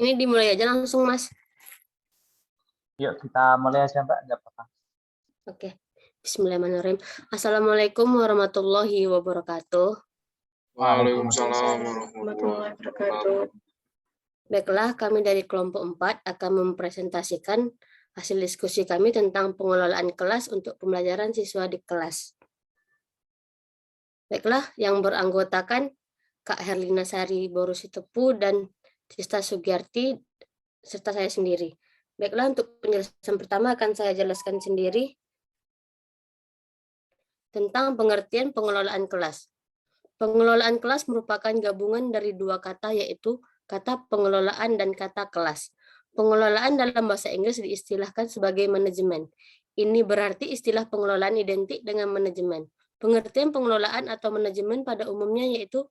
Ini dimulai aja langsung, Mas. Yuk kita mulai aja, Mbak. Nggak apa-apa. Oke. Bismillahirrahmanirrahim. Assalamualaikum warahmatullahi wabarakatuh. Waalaikumsalam warahmatullahi wabarakatuh. Baiklah, kami dari kelompok 4 akan mempresentasikan hasil diskusi kami tentang pengelolaan kelas untuk pembelajaran siswa di kelas. Baiklah, yang beranggotakan Kak Herlina Sari Borusitepu dan Sista Sugiyarti serta saya sendiri. Baiklah, untuk penjelasan pertama akan saya jelaskan sendiri tentang pengertian pengelolaan kelas. Pengelolaan kelas merupakan gabungan dari dua kata, yaitu kata pengelolaan dan kata kelas. Pengelolaan dalam bahasa Inggris diistilahkan sebagai manajemen. Ini berarti istilah pengelolaan identik dengan manajemen. Pengertian pengelolaan atau manajemen pada umumnya yaitu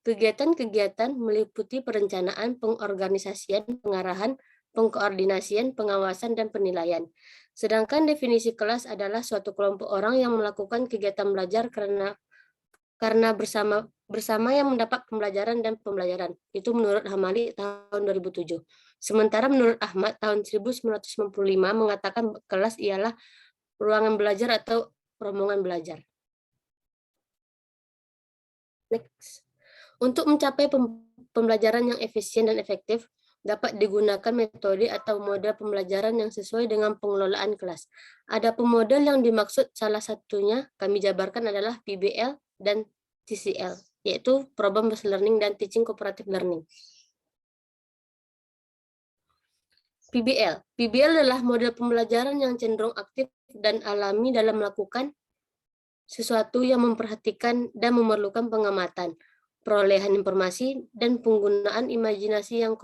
kegiatan-kegiatan meliputi perencanaan, pengorganisasian, pengarahan, pengkoordinasian, pengawasan, dan penilaian. Sedangkan definisi kelas adalah suatu kelompok orang yang melakukan kegiatan belajar karena bersama yang mendapat pembelajaran dan pembelajaran. Itu menurut Hamali tahun 2007. Sementara menurut Ahmad tahun 1995 mengatakan kelas ialah ruangan belajar atau rombongan belajar. Next. Untuk mencapai pembelajaran yang efisien dan efektif, dapat digunakan metode atau model pembelajaran yang sesuai dengan pengelolaan kelas. Ada model yang dimaksud, salah satunya kami jabarkan adalah PBL dan TCL, yaitu Problem Based Learning dan Teaching Cooperative Learning. PBL adalah model pembelajaran yang cenderung aktif dan alami dalam melakukan sesuatu yang memperhatikan dan memerlukan pengamatan, perolehan informasi, dan penggunaan imajinasi yang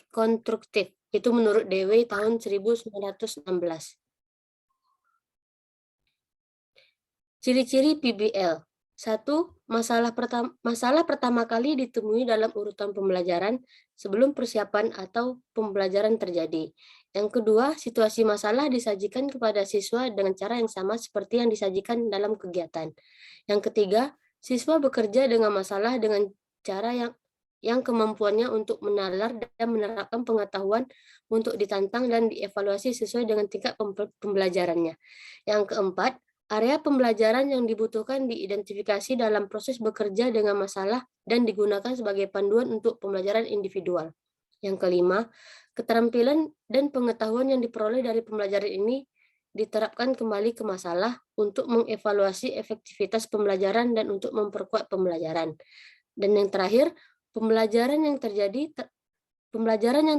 konstruktif. Itu menurut Dewey tahun 1916. Ciri-ciri PBL. 1. Masalah pertama kali ditemui dalam urutan pembelajaran sebelum persiapan atau pembelajaran terjadi. Yang kedua, situasi masalah disajikan kepada siswa dengan cara yang sama seperti yang disajikan dalam kegiatan. Yang ketiga, siswa bekerja dengan masalah dengan cara yang kemampuannya untuk menalar dan menerapkan pengetahuan untuk ditantang dan dievaluasi sesuai dengan tingkat pembelajarannya. Yang keempat, area pembelajaran yang dibutuhkan diidentifikasi dalam proses bekerja dengan masalah dan digunakan sebagai panduan untuk pembelajaran individual. Yang kelima, keterampilan dan pengetahuan yang diperoleh dari pembelajaran ini diterapkan kembali ke masalah untuk mengevaluasi efektivitas pembelajaran dan untuk memperkuat pembelajaran. Dan yang terakhir, pembelajaran yang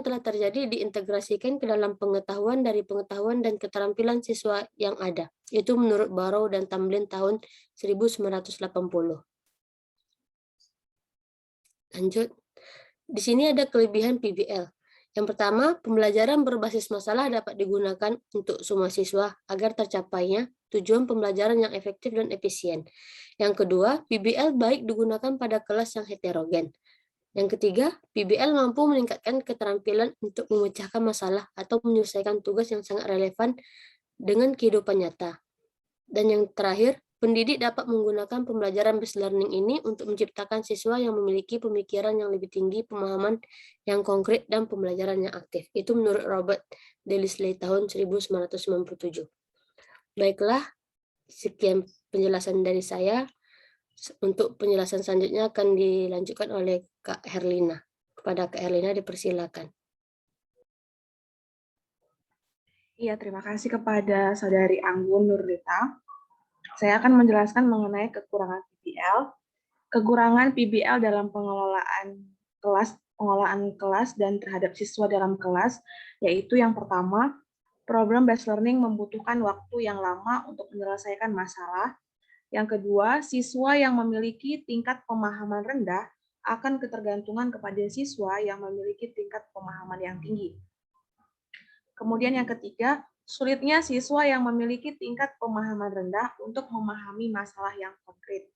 telah terjadi diintegrasikan ke dalam pengetahuan dari pengetahuan dan keterampilan siswa yang ada. Itu menurut Barrow dan Tamblyn tahun 1980. Lanjut. Di sini ada kelebihan PBL. Yang pertama, pembelajaran berbasis masalah dapat digunakan untuk semua siswa agar tercapainya tujuan pembelajaran yang efektif dan efisien. Yang kedua, PBL baik digunakan pada kelas yang heterogen. Yang ketiga, PBL mampu meningkatkan keterampilan untuk memecahkan masalah atau menyelesaikan tugas yang sangat relevan dengan kehidupan nyata. Dan yang terakhir, pendidik dapat menggunakan pembelajaran based learning ini untuk menciptakan siswa yang memiliki pemikiran yang lebih tinggi, pemahaman yang konkret, dan pembelajaran yang aktif. Itu menurut Robert Delisley tahun 1997. Baiklah, sekian penjelasan dari saya. Untuk penjelasan selanjutnya akan dilanjutkan oleh Kak Herlina. Kepada Kak Herlina dipersilakan. Iya, terima kasih kepada Saudari Anggun Nurlita. Saya akan menjelaskan mengenai kekurangan PBL. Kekurangan PBL dalam pengelolaan kelas dan terhadap siswa dalam kelas, yaitu yang pertama, problem based learning membutuhkan waktu yang lama untuk menyelesaikan masalah. Yang kedua, siswa yang memiliki tingkat pemahaman rendah akan ketergantungan kepada siswa yang memiliki tingkat pemahaman yang tinggi. Kemudian yang ketiga, sulitnya siswa yang memiliki tingkat pemahaman rendah untuk memahami masalah yang konkret.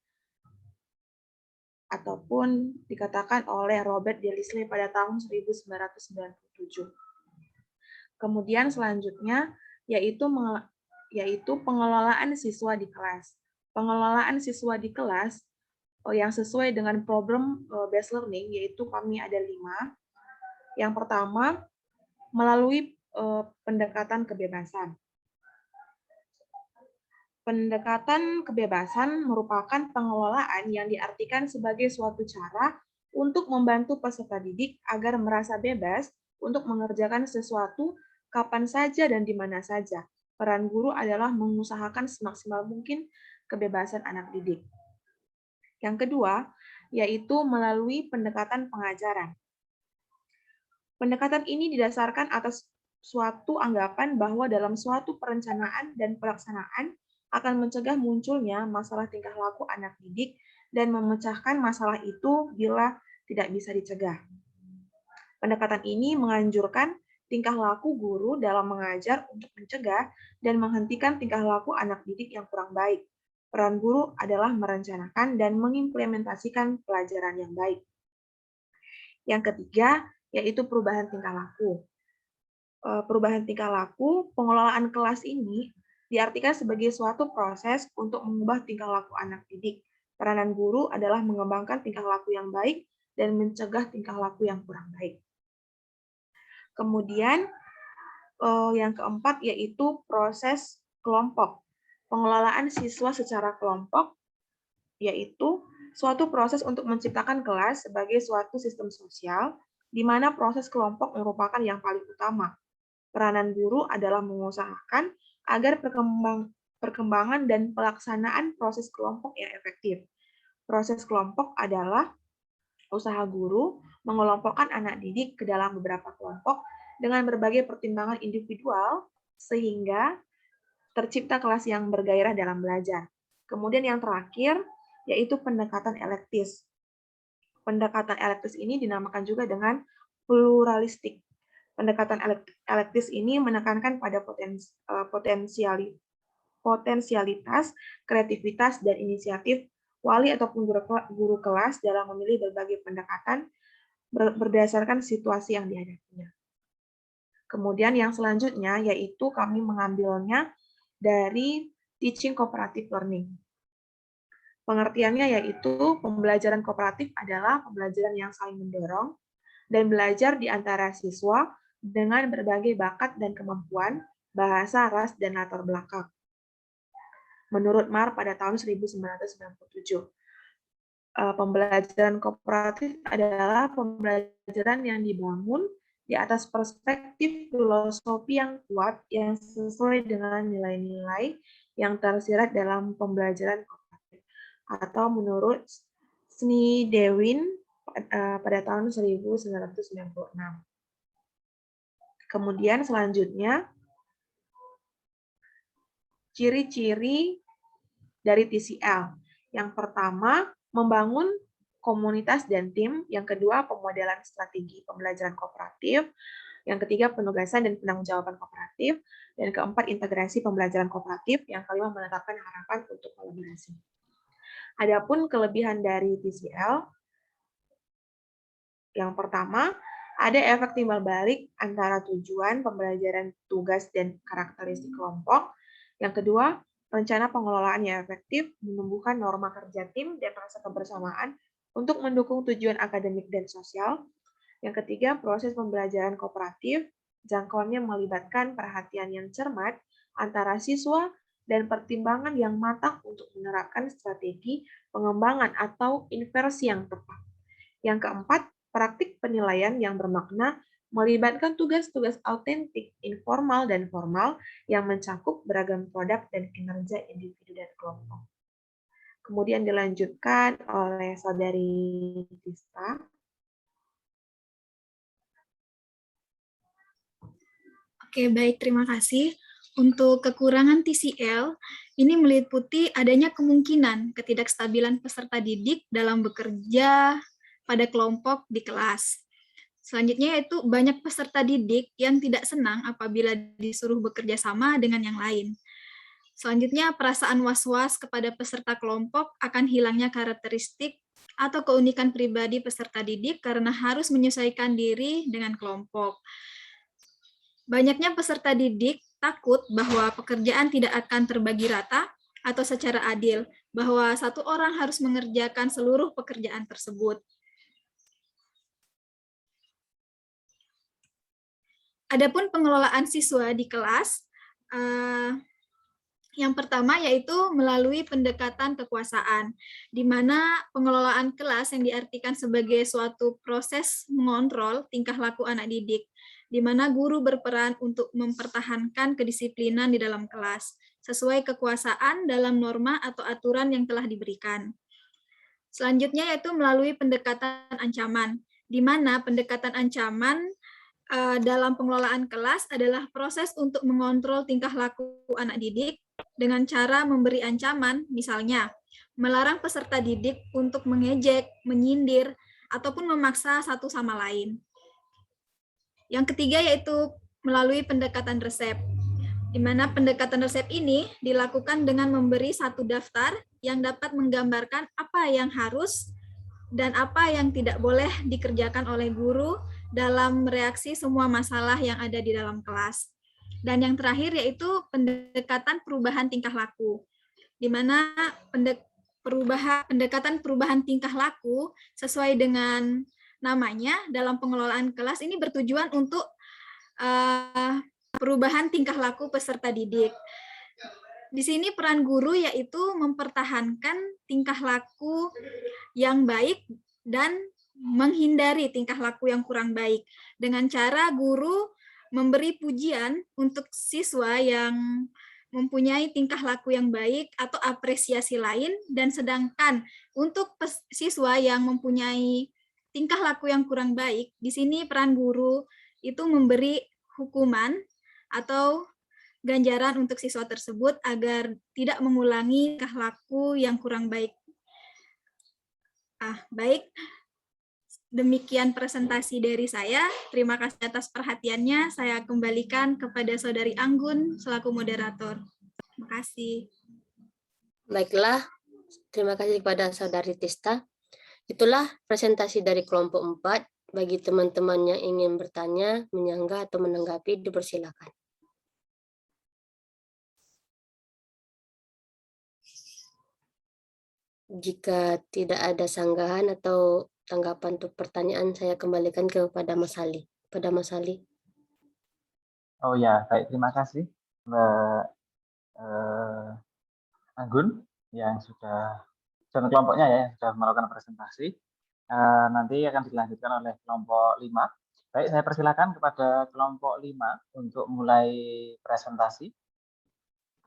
Ataupun dikatakan oleh Robert Delisley pada tahun 1997. Kemudian selanjutnya yaitu pengelolaan siswa di kelas. Pengelolaan siswa di kelas yang sesuai dengan problem based learning, yaitu kami ada 5. Yang pertama, melalui pendekatan kebebasan. Pendekatan kebebasan merupakan pengelolaan yang diartikan sebagai suatu cara untuk membantu peserta didik agar merasa bebas untuk mengerjakan sesuatu kapan saja dan di mana saja. Peran guru adalah mengusahakan semaksimal mungkin kebebasan anak didik. Yang kedua, yaitu melalui pendekatan pengajaran. Pendekatan ini didasarkan atas suatu anggapan bahwa dalam suatu perencanaan dan pelaksanaan akan mencegah munculnya masalah tingkah laku anak didik dan memecahkan masalah itu bila tidak bisa dicegah. Pendekatan ini menganjurkan tingkah laku guru dalam mengajar untuk mencegah dan menghentikan tingkah laku anak didik yang kurang baik. Peran guru adalah merencanakan dan mengimplementasikan pelajaran yang baik. Yang ketiga, yaitu perubahan tingkah laku. Perubahan tingkah laku, pengelolaan kelas ini diartikan sebagai suatu proses untuk mengubah tingkah laku anak didik. Peranan guru adalah mengembangkan tingkah laku yang baik dan mencegah tingkah laku yang kurang baik. Kemudian, yang keempat yaitu proses kelompok. Pengelolaan siswa secara kelompok yaitu suatu proses untuk menciptakan kelas sebagai suatu sistem sosial di mana proses kelompok merupakan yang paling utama. Peranan guru adalah mengusahakan agar perkembangan dan pelaksanaan proses kelompok yang efektif. Proses kelompok adalah usaha guru mengelompokkan anak didik ke dalam beberapa kelompok dengan berbagai pertimbangan individual sehingga tercipta kelas yang bergairah dalam belajar. Kemudian yang terakhir yaitu pendekatan elektis. Pendekatan elektis ini dinamakan juga dengan pluralistik. Pendekatan elektis ini menekankan pada potensialitas, kreativitas, dan inisiatif wali ataupun guru kelas dalam memilih berbagai pendekatan berdasarkan situasi yang dihadapinya. Kemudian yang selanjutnya yaitu kami mengambilnya dari teaching cooperative learning. Pengertiannya yaitu pembelajaran kooperatif adalah pembelajaran yang saling mendorong dan belajar di antara siswa dengan berbagai bakat dan kemampuan, bahasa, ras, dan latar belakang. Menurut Marr pada tahun 1997, pembelajaran kooperatif adalah pembelajaran yang dibangun di atas perspektif filosofi yang kuat yang sesuai dengan nilai-nilai yang tersirat dalam pembelajaran kooperatif. Atau menurut Snydewin pada tahun 1996. Kemudian selanjutnya, ciri-ciri dari TCL. Yang pertama, membangun komunitas dan tim. Yang kedua, pemodelan strategi pembelajaran kooperatif. Yang ketiga, penugasan dan penanggung-jawaban kooperatif. Dan keempat, integrasi pembelajaran kooperatif. Yang kelima, menetapkan harapan untuk kolaborasi. Adapun kelebihan dari TCL, yang pertama, ada efek timbal balik antara tujuan pembelajaran tugas dan karakteristik kelompok. Yang kedua, rencana pengelolaan yang efektif, menumbuhkan norma kerja tim dan rasa kebersamaan untuk mendukung tujuan akademik dan sosial. Yang ketiga, proses pembelajaran kooperatif, jangkauannya melibatkan perhatian yang cermat antara siswa dan pertimbangan yang matang untuk menerapkan strategi pengembangan atau inversi yang tepat. Yang keempat, praktik penilaian yang bermakna melibatkan tugas-tugas autentik, informal, dan formal yang mencakup beragam produk dan kinerja individu dan kelompok. Kemudian dilanjutkan oleh Saudari Tista. Oke, baik, terima kasih. Untuk kekurangan TCL, ini meliputi adanya kemungkinan ketidakstabilan peserta didik dalam bekerja pada kelompok di kelas. Selanjutnya yaitu banyak peserta didik yang tidak senang apabila disuruh bekerja sama dengan yang lain. Selanjutnya, perasaan was-was kepada peserta kelompok akan hilangnya karakteristik atau keunikan pribadi peserta didik karena harus menyesuaikan diri dengan kelompok. Banyaknya peserta didik takut bahwa pekerjaan tidak akan terbagi rata atau secara adil, bahwa satu orang harus mengerjakan seluruh pekerjaan tersebut. Adapun pengelolaan siswa di kelas, yang pertama yaitu melalui pendekatan kekuasaan, di mana pengelolaan kelas yang diartikan sebagai suatu proses mengontrol tingkah laku anak didik, di mana guru berperan untuk mempertahankan kedisiplinan di dalam kelas, sesuai kekuasaan dalam norma atau aturan yang telah diberikan. Selanjutnya yaitu melalui pendekatan ancaman, di mana pendekatan ancaman dalam pengelolaan kelas adalah proses untuk mengontrol tingkah laku anak didik dengan cara memberi ancaman, misalnya melarang peserta didik untuk mengejek, menyindir, ataupun memaksa satu sama lain. Yang ketiga yaitu melalui pendekatan resep, di mana pendekatan resep ini dilakukan dengan memberi satu daftar yang dapat menggambarkan apa yang harus dan apa yang tidak boleh dikerjakan oleh guru dalam mereaksi semua masalah yang ada di dalam kelas. Dan yang terakhir yaitu pendekatan perubahan tingkah laku, di mana pendekatan perubahan tingkah laku sesuai dengan namanya dalam pengelolaan kelas ini bertujuan untuk perubahan tingkah laku peserta didik. Di sini peran guru yaitu mempertahankan tingkah laku yang baik dan menghindari tingkah laku yang kurang baik dengan cara guru memberi pujian untuk siswa yang mempunyai tingkah laku yang baik atau apresiasi lain, dan sedangkan untuk siswa yang mempunyai tingkah laku yang kurang baik, di sini peran guru itu memberi hukuman atau ganjaran untuk siswa tersebut agar tidak mengulangi tingkah laku yang kurang baik. Baik, demikian presentasi dari saya. Terima kasih atas perhatiannya. Saya kembalikan kepada Saudari Anggun selaku moderator. Terima kasih. Baiklah, terima kasih kepada Saudari Tista. Itulah presentasi dari kelompok 4. Bagi teman-teman yang ingin bertanya, menyanggah, atau menanggapi, dipersilakan. Jika tidak ada sanggahan atau tanggapan untuk pertanyaan, saya kembalikan kepada Mas Ali. Oh ya, baik, terima kasih Mbak Anggun yang sudah, dan kelompoknya ya, yang sudah melakukan presentasi. Nanti akan dilanjutkan oleh kelompok 5. Baik, saya persilakan kepada kelompok 5 untuk mulai presentasi.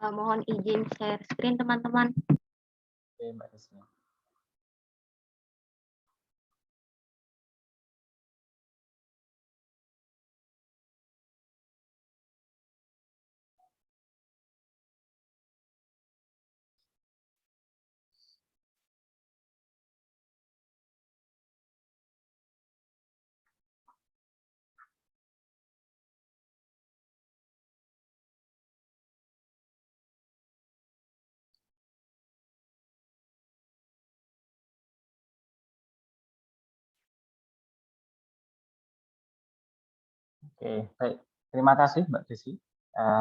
Mohon izin share screen teman-teman. Oke, Mbak Desi. Oke, baik. Terima kasih Mbak Desi.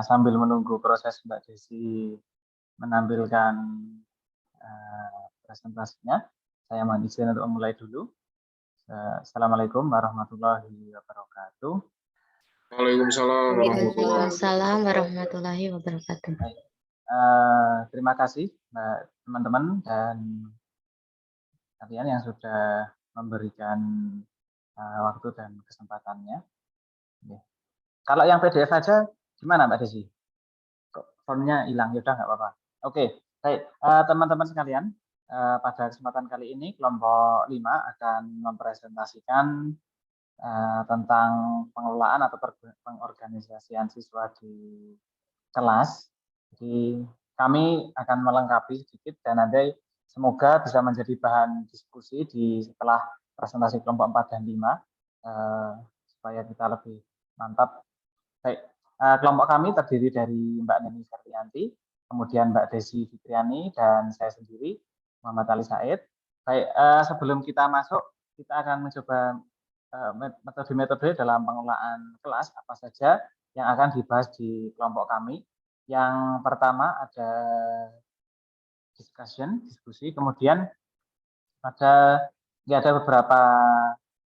Sambil menunggu proses Mbak Desi menampilkan presentasinya, saya mohon izin untuk memulai dulu. Assalamualaikum warahmatullahi wabarakatuh. Waalaikumsalam warahmatullahi wabarakatuh. Baik. Terima kasih teman-teman dan kalian yang sudah memberikan waktu dan kesempatannya. Oke. Kalau yang PDF aja gimana Mbak Desi? Kok fontnya hilang? Ya udah nggak apa-apa. Oke, baik teman-teman sekalian, pada kesempatan kali ini kelompok 5 akan mempresentasikan tentang pengelolaan atau pengorganisasian siswa di kelas. Jadi kami akan melengkapi sedikit dan nanti semoga bisa menjadi bahan diskusi setelah presentasi kelompok 4 dan 5 supaya kita lebih mantap. Baik, kelompok kami terdiri dari Mbak Neni Ferdianti, kemudian Mbak Desi Fitriani, dan saya sendiri, Muhammad Ali Said. Baik, sebelum kita masuk, kita akan mencoba metode-metode dalam pengelolaan kelas apa saja yang akan dibahas di kelompok kami. Yang pertama ada diskusi, kemudian ada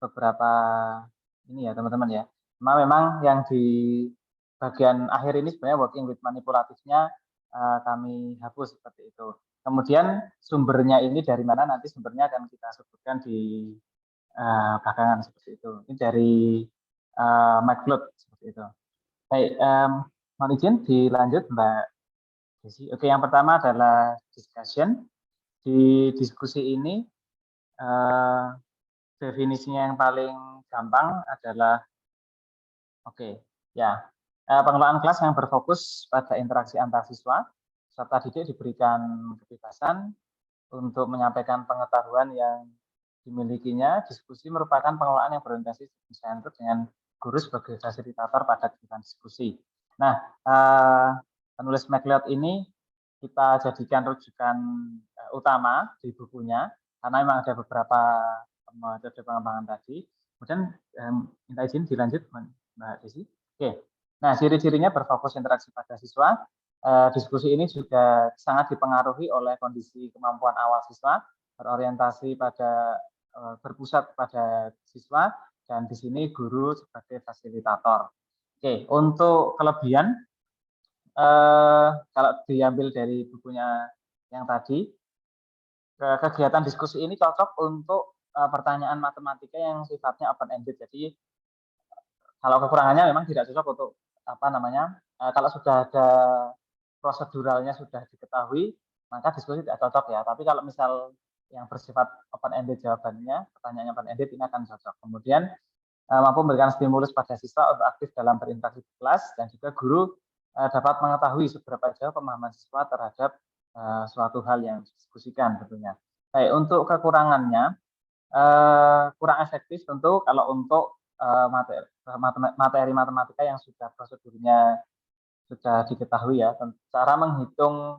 beberapa ini ya teman-teman ya. Cuma memang yang di bagian akhir ini sebenarnya working with manipulatifnya kami hapus seperti itu. Kemudian sumbernya ini dari mana, nanti sumbernya akan kita sebutkan di belakangan seperti itu. Ini dari McLeod seperti itu. Baik, mohon izin dilanjut Mbak Desi. Oke, yang pertama adalah discussion. Di diskusi ini definisinya yang paling gampang adalah pengelolaan kelas yang berfokus pada interaksi antar siswa, serta didik diberikan kebebasan untuk menyampaikan pengetahuan yang dimilikinya. Diskusi merupakan pengelolaan yang berorientasi student-centered dengan guru sebagai fasilitator pada kegiatan diskusi. Nah, penulis McLeod ini kita jadikan rujukan utama di bukunya, karena memang ada beberapa metode pengembangan tadi. Kemudian minta izin dilanjut Mbak Desi. Oke, nah ciri-cirinya berfokus interaksi pada siswa. Diskusi ini juga sangat dipengaruhi oleh kondisi kemampuan awal siswa, berorientasi pada berpusat pada siswa, dan di sini guru sebagai fasilitator. Oke, untuk kelebihan, kalau diambil dari bukunya yang tadi, kegiatan diskusi ini cocok untuk pertanyaan matematika yang sifatnya open-ended. Jadi kalau kekurangannya memang tidak cocok untuk kalau sudah ada proseduralnya sudah diketahui, maka diskusi tidak cocok ya. Tapi kalau misal yang bersifat open-ended jawabannya, pertanyaannya open-ended, ini akan cocok. Kemudian mampu memberikan stimulus pada siswa untuk aktif dalam berinteraksi di kelas, dan juga guru dapat mengetahui seberapa jauh pemahaman siswa terhadap suatu hal yang didiskusikan tentunya. Baik, untuk kekurangannya, kurang efektif tentu kalau untuk materi matematika yang sudah prosedurnya sudah diketahui ya. Cara menghitung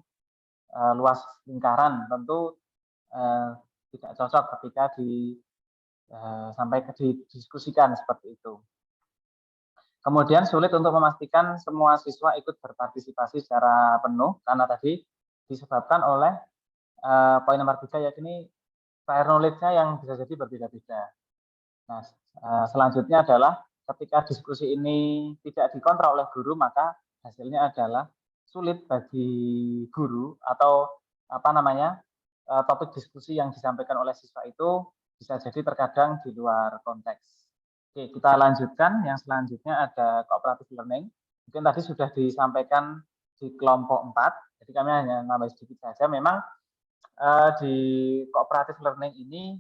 luas lingkaran tentu tidak cocok ketika sampai didiskusikan seperti itu. Kemudian sulit untuk memastikan semua siswa ikut berpartisipasi secara penuh, karena tadi disebabkan oleh poin nomor 3, yakni prior knowledge-nya yang bisa jadi berbeda-beda. Nah, selanjutnya adalah ketika diskusi ini tidak dikontrol oleh guru, maka hasilnya adalah sulit bagi guru atau topik diskusi yang disampaikan oleh siswa itu bisa jadi terkadang di luar konteks. Oke, kita lanjutkan. Yang selanjutnya ada cooperative learning. Mungkin tadi sudah disampaikan di kelompok 4, jadi kami hanya nambah sedikit saja. Memang di cooperative learning ini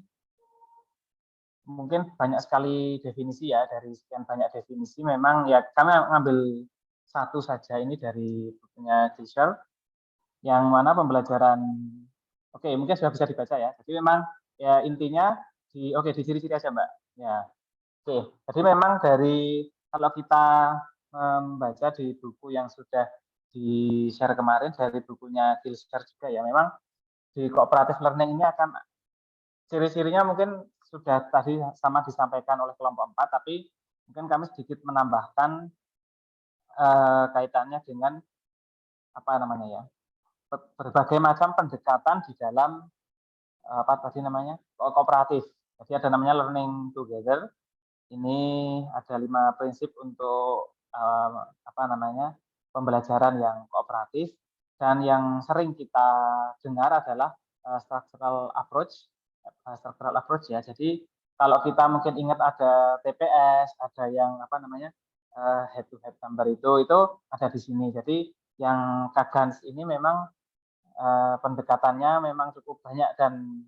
mungkin banyak sekali definisi ya, dari sekian banyak definisi memang ya kami mengambil satu saja ini dari bukunya Fisher, yang mana pembelajaran mungkin sudah bisa dibaca ya. Jadi memang ya intinya di ciri-ciri aja Mbak. Ya. Jadi memang kalau kita membaca di buku yang sudah di-share kemarin dari bukunya Fisher juga ya, memang di cooperative learning ini akan ciri-cirinya mungkin sudah tadi sama disampaikan oleh kelompok 4, tapi mungkin kami sedikit menambahkan kaitannya dengan berbagai macam pendekatan di dalam kooperatif. Jadi ada namanya learning together. Ini ada 5 prinsip untuk pembelajaran yang kooperatif, dan yang sering kita dengar adalah structural approach ya. Jadi kalau kita mungkin ingat ada TPS, ada yang head to head number itu ada di sini. Jadi yang Kagans ini memang pendekatannya memang cukup banyak dan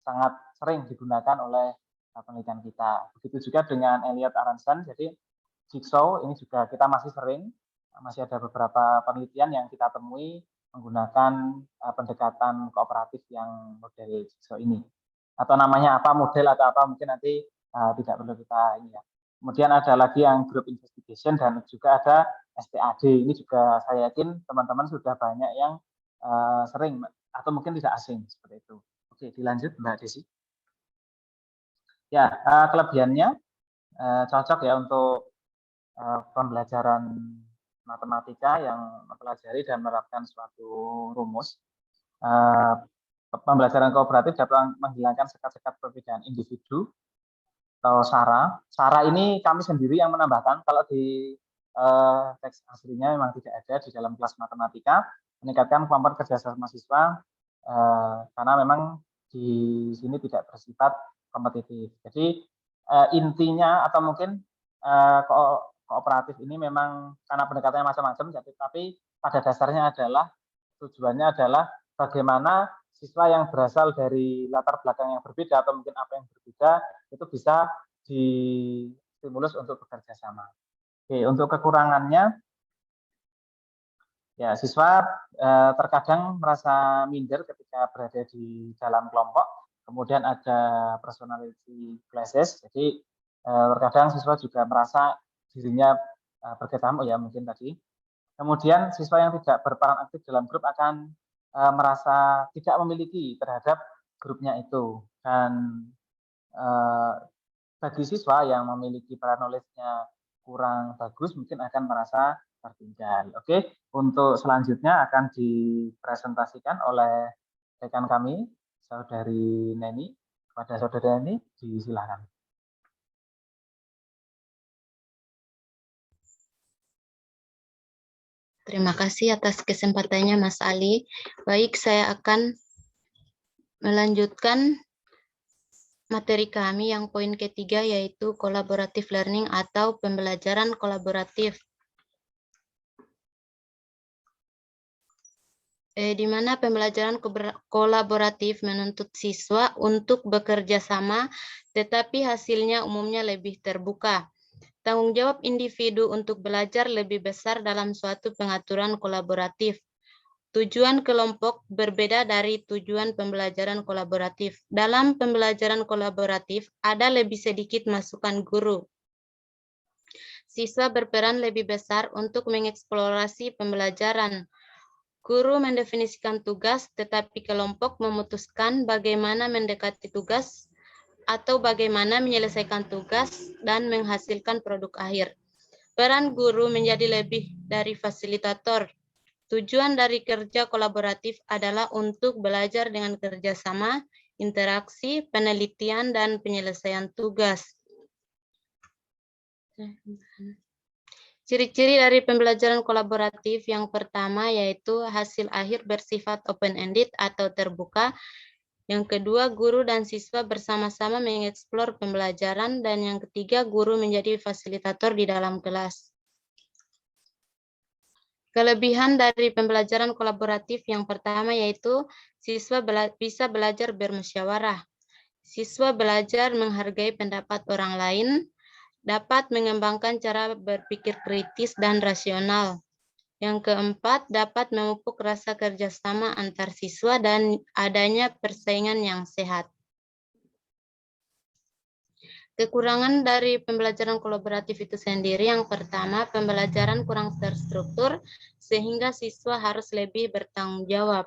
sangat sering digunakan oleh penelitian kita. Begitu juga dengan Elliott Aronson. Jadi jigsaw ini juga kita masih ada beberapa penelitian yang kita temui menggunakan pendekatan kooperatif yang model jigsaw ini. Atau namanya apa, model atau apa, mungkin nanti tidak perlu kita ini ya. Kemudian ada lagi yang group investigation, dan juga ada STAD. Ini juga saya yakin teman-teman sudah banyak yang sering atau mungkin tidak asing seperti itu. Oke, dilanjut Mbak Desi. Ya, kelebihannya cocok ya untuk pembelajaran matematika yang mempelajari dan menerapkan suatu rumus. Pembelajaran kooperatif dapat menghilangkan sekat-sekat perbedaan individu atau Sarah. Sarah ini kami sendiri yang menambahkan, kalau di teks aslinya memang tidak ada di dalam kelas matematika, meningkatkan kemampuan kerjasama siswa karena memang di sini tidak bersifat kompetitif. Jadi intinya atau mungkin kooperatif ini memang karena pendekatannya macam-macam, tapi pada dasarnya adalah tujuannya adalah bagaimana siswa yang berasal dari latar belakang yang berbeda atau mungkin apa yang berbeda itu bisa distimulus untuk bekerja sama. Oke, untuk kekurangannya, ya siswa terkadang merasa minder ketika berada di dalam kelompok. Kemudian ada personality clashes, jadi terkadang siswa juga merasa dirinya berketam, ya mungkin tadi. Kemudian siswa yang tidak berperan aktif dalam grup akan merasa tidak memiliki terhadap grupnya itu. Dan bagi siswa yang memiliki peran knowledge-nya kurang bagus, mungkin akan merasa tertinggal. Oke, untuk selanjutnya akan dipresentasikan oleh rekan kami, Saudari Neni. Kepada Saudari Neni, disilakan. Terima kasih atas kesempatannya, Mas Ali. Baik, saya akan melanjutkan materi kami yang poin ketiga, yaitu collaborative learning atau pembelajaran kolaboratif. Di mana pembelajaran kolaboratif menuntut siswa untuk bekerja sama, tetapi hasilnya umumnya lebih terbuka. Tanggung jawab individu untuk belajar lebih besar dalam suatu pengaturan kolaboratif. Tujuan kelompok berbeda dari tujuan pembelajaran kolaboratif. Dalam pembelajaran kolaboratif, ada lebih sedikit masukan guru. Siswa berperan lebih besar untuk mengeksplorasi pembelajaran. Guru mendefinisikan tugas, tetapi kelompok memutuskan bagaimana mendekati tugas atau bagaimana menyelesaikan tugas dan menghasilkan produk akhir. Peran guru menjadi lebih dari fasilitator. Tujuan dari kerja kolaboratif adalah untuk belajar dengan kerjasama, interaksi, penelitian, dan penyelesaian tugas. Ciri-ciri dari pembelajaran kolaboratif yang pertama yaitu hasil akhir bersifat open-ended atau terbuka. Yang kedua, guru dan siswa bersama-sama mengeksplor pembelajaran. Dan yang ketiga, guru menjadi fasilitator di dalam kelas. Kelebihan dari pembelajaran kolaboratif yang pertama yaitu siswa bisa belajar bermusyawarah. Siswa belajar menghargai pendapat orang lain, dapat mengembangkan cara berpikir kritis dan rasional. Yang keempat, dapat memupuk rasa kerjasama antar siswa dan adanya persaingan yang sehat. Kekurangan dari pembelajaran kolaboratif itu sendiri, yang pertama, pembelajaran kurang terstruktur sehingga siswa harus lebih bertanggung jawab.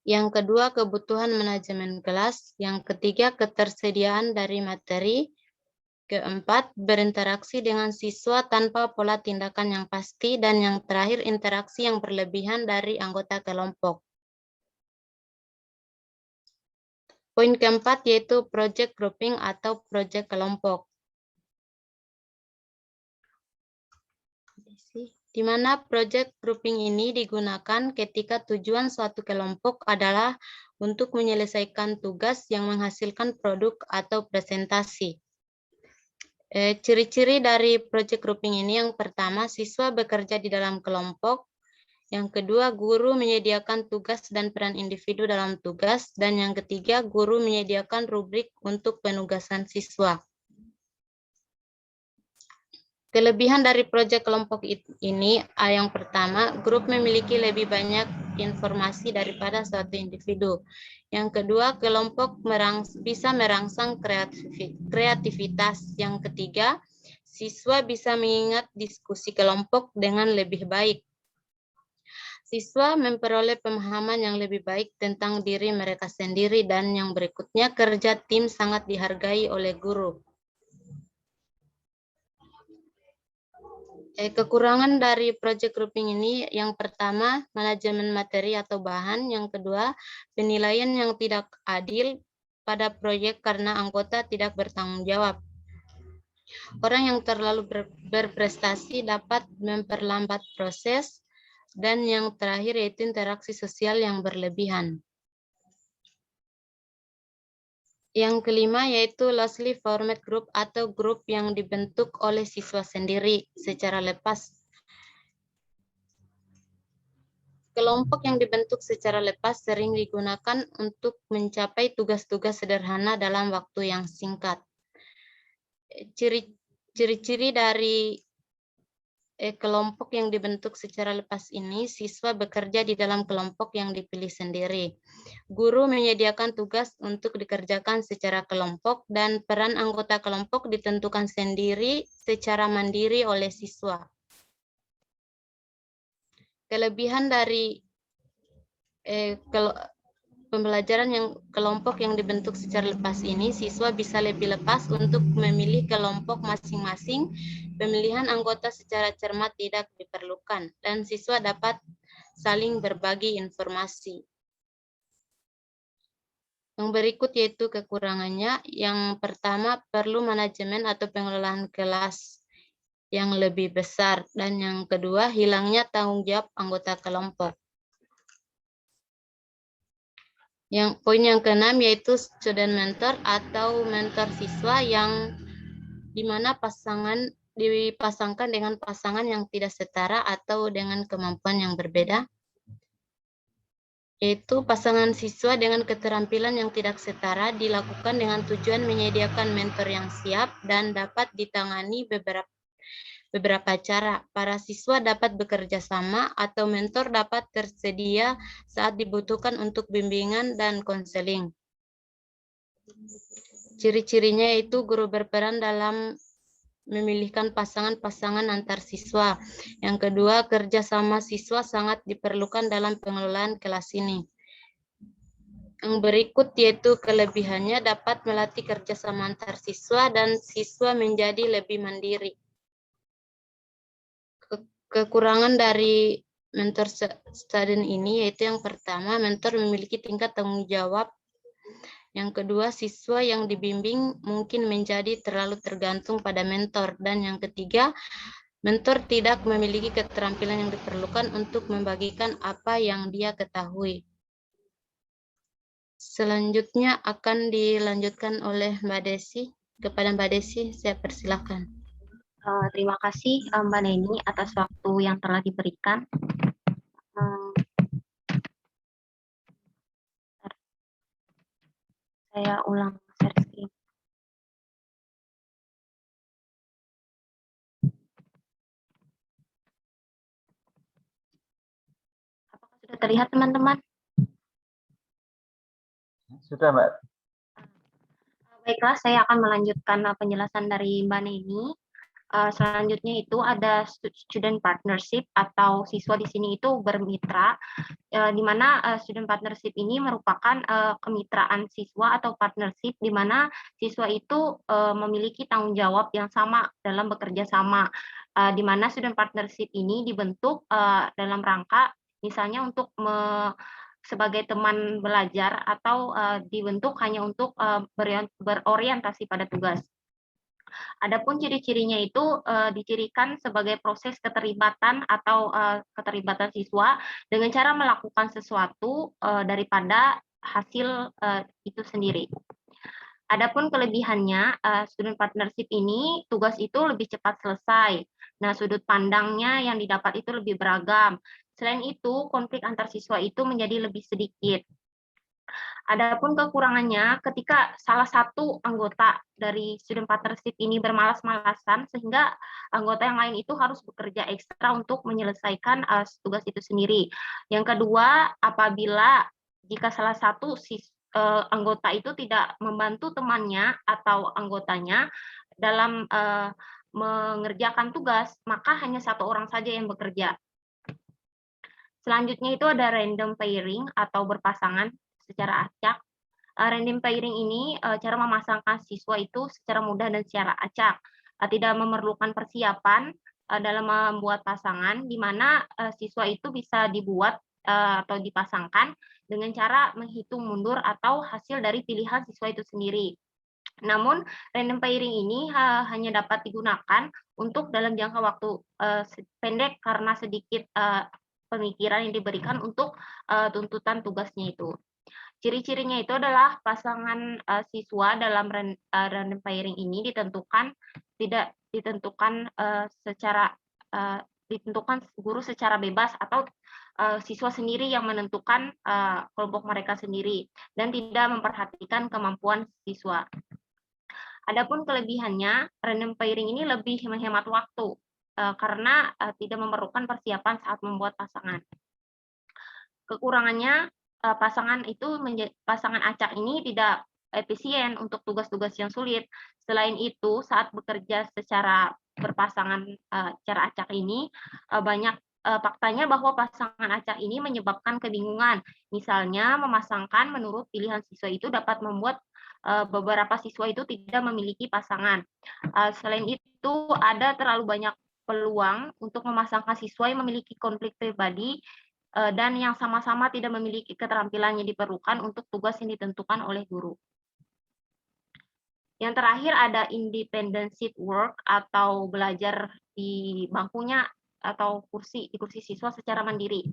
Yang kedua, kebutuhan manajemen kelas. Yang ketiga, ketersediaan dari materi. Keempat, berinteraksi dengan siswa tanpa pola tindakan yang pasti. Dan yang terakhir, interaksi yang berlebihan dari anggota kelompok. Poin keempat yaitu project grouping atau project kelompok. Di mana project grouping ini digunakan ketika tujuan suatu kelompok adalah untuk menyelesaikan tugas yang menghasilkan produk atau presentasi. Ciri-ciri dari project grouping ini, yang pertama, siswa bekerja di dalam kelompok. Yang kedua, guru menyediakan tugas dan peran individu dalam tugas. Dan yang ketiga, guru menyediakan rubrik untuk penugasan siswa. Kelebihan dari proyek kelompok ini, yang pertama, grup memiliki lebih banyak informasi daripada suatu individu. Yang kedua, kelompok bisa merangsang kreativitas. Yang ketiga, siswa bisa mengingat diskusi kelompok dengan lebih baik. Siswa memperoleh pemahaman yang lebih baik tentang diri mereka sendiri. Dan yang berikutnya, kerja tim sangat dihargai oleh guru. Kekurangan dari project grouping ini, yang pertama, manajemen materi atau bahan. Yang kedua, penilaian yang tidak adil. pada proyek karena anggota tidak bertanggung jawab. Orang yang terlalu berprestasi dapat memperlambat proses, dan yang terakhir yaitu interaksi sosial yang berlebihan. Yang kelima yaitu loosely formed group atau grup yang dibentuk oleh siswa sendiri secara lepas. Kelompok yang dibentuk secara lepas sering digunakan untuk mencapai tugas-tugas sederhana dalam waktu yang singkat. Ciri-ciri dari kelompok yang dibentuk secara lepas ini, siswa bekerja di dalam kelompok yang dipilih sendiri. Guru menyediakan tugas untuk dikerjakan secara kelompok dan peran anggota kelompok ditentukan sendiri secara mandiri oleh siswa. Kelebihan dari pembelajaran kelompok yang dibentuk secara lepas ini, siswa bisa lebih lepas untuk memilih kelompok masing-masing. Pemilihan anggota secara cermat tidak diperlukan, dan siswa dapat saling berbagi informasi. Yang berikut yaitu kekurangannya. Yang pertama, perlu manajemen atau pengelolaan kelas yang lebih besar, dan yang kedua, hilangnya tanggung jawab anggota kelompok. Poin yang keenam yaitu student mentor atau mentor siswa, yang dimana dipasangkan dengan pasangan yang tidak setara atau dengan kemampuan yang berbeda. Yaitu pasangan siswa dengan keterampilan yang tidak setara dilakukan dengan tujuan menyediakan mentor yang siap dan dapat ditangani beberapa cara. Para siswa dapat bekerja sama atau mentor dapat tersedia saat dibutuhkan untuk bimbingan dan konseling. Ciri-cirinya yaitu guru berperan dalam memilihkan pasangan-pasangan antar siswa. Yang kedua, kerjasama siswa sangat diperlukan dalam pengelolaan kelas ini. Yang berikut yaitu kelebihannya dapat melatih kerjasama antar siswa dan siswa menjadi lebih mandiri. Kekurangan dari mentor student ini yaitu yang pertama, mentor memiliki tingkat tanggung jawab. Yang kedua, siswa yang dibimbing mungkin menjadi terlalu tergantung pada mentor. Dan yang ketiga, mentor tidak memiliki keterampilan yang diperlukan untuk membagikan apa yang dia ketahui. Selanjutnya akan dilanjutkan oleh Mbak Desi. Kepada Mbak Desi, saya persilakan. Terima kasih Mbak Neni atas waktu yang telah diberikan. Saya ulang share screen. Apakah sudah terlihat teman-teman? Sudah, Mbak. Baiklah, saya akan melanjutkan penjelasan dari Mbak Neni. Selanjutnya itu ada student partnership atau siswa di sini itu bermitra, di mana student partnership ini merupakan kemitraan siswa atau partnership di mana siswa itu memiliki tanggung jawab yang sama dalam bekerja sama, di mana student partnership ini dibentuk dalam rangka misalnya untuk sebagai teman belajar atau dibentuk hanya untuk berorientasi pada tugas. Adapun ciri-cirinya itu dicirikan sebagai proses keterlibatan atau keterlibatan siswa dengan cara melakukan sesuatu daripada hasil itu sendiri. Adapun kelebihannya, student partnership ini tugas itu lebih cepat selesai. Nah, sudut pandangnya yang didapat itu lebih beragam. Selain itu, konflik antar siswa itu menjadi lebih sedikit. Adapun kekurangannya, ketika salah satu anggota dari student partnership ini bermalas-malasan, sehingga anggota yang lain itu harus bekerja ekstra untuk menyelesaikan tugas itu sendiri. Yang kedua, apabila jika salah satu anggota itu tidak membantu temannya atau anggotanya dalam mengerjakan tugas, maka hanya satu orang saja yang bekerja. Selanjutnya itu ada random pairing atau berpasangan secara acak. Random pairing ini cara memasangkan siswa itu secara mudah dan secara acak, tidak memerlukan persiapan dalam membuat pasangan, di mana siswa itu bisa dibuat atau dipasangkan dengan cara menghitung mundur atau hasil dari pilihan siswa itu sendiri. Namun, random pairing ini hanya dapat digunakan untuk dalam jangka waktu pendek karena sedikit pemikiran yang diberikan untuk tuntutan tugasnya itu. Ciri-cirinya itu adalah pasangan siswa dalam random pairing ini tidak ditentukan ditentukan guru secara bebas atau siswa sendiri yang menentukan kelompok mereka sendiri dan tidak memperhatikan kemampuan siswa. Adapun kelebihannya, random pairing ini lebih menghemat waktu karena tidak memerlukan persiapan saat membuat pasangan. Kekurangannya, pasangan acak ini tidak efisien untuk tugas-tugas yang sulit. Selain itu, saat bekerja secara berpasangan cara acak ini, banyak faktanya bahwa pasangan acak ini menyebabkan kebingungan. Misalnya, memasangkan menurut pilihan siswa itu dapat membuat beberapa siswa itu tidak memiliki pasangan. Selain itu, ada terlalu banyak peluang untuk memasangkan siswa yang memiliki konflik pribadi dan yang sama-sama tidak memiliki keterampilan yang diperlukan untuk tugas yang ditentukan oleh guru. Yang terakhir ada independent seat work atau belajar di bangkunya atau di kursi siswa secara mandiri.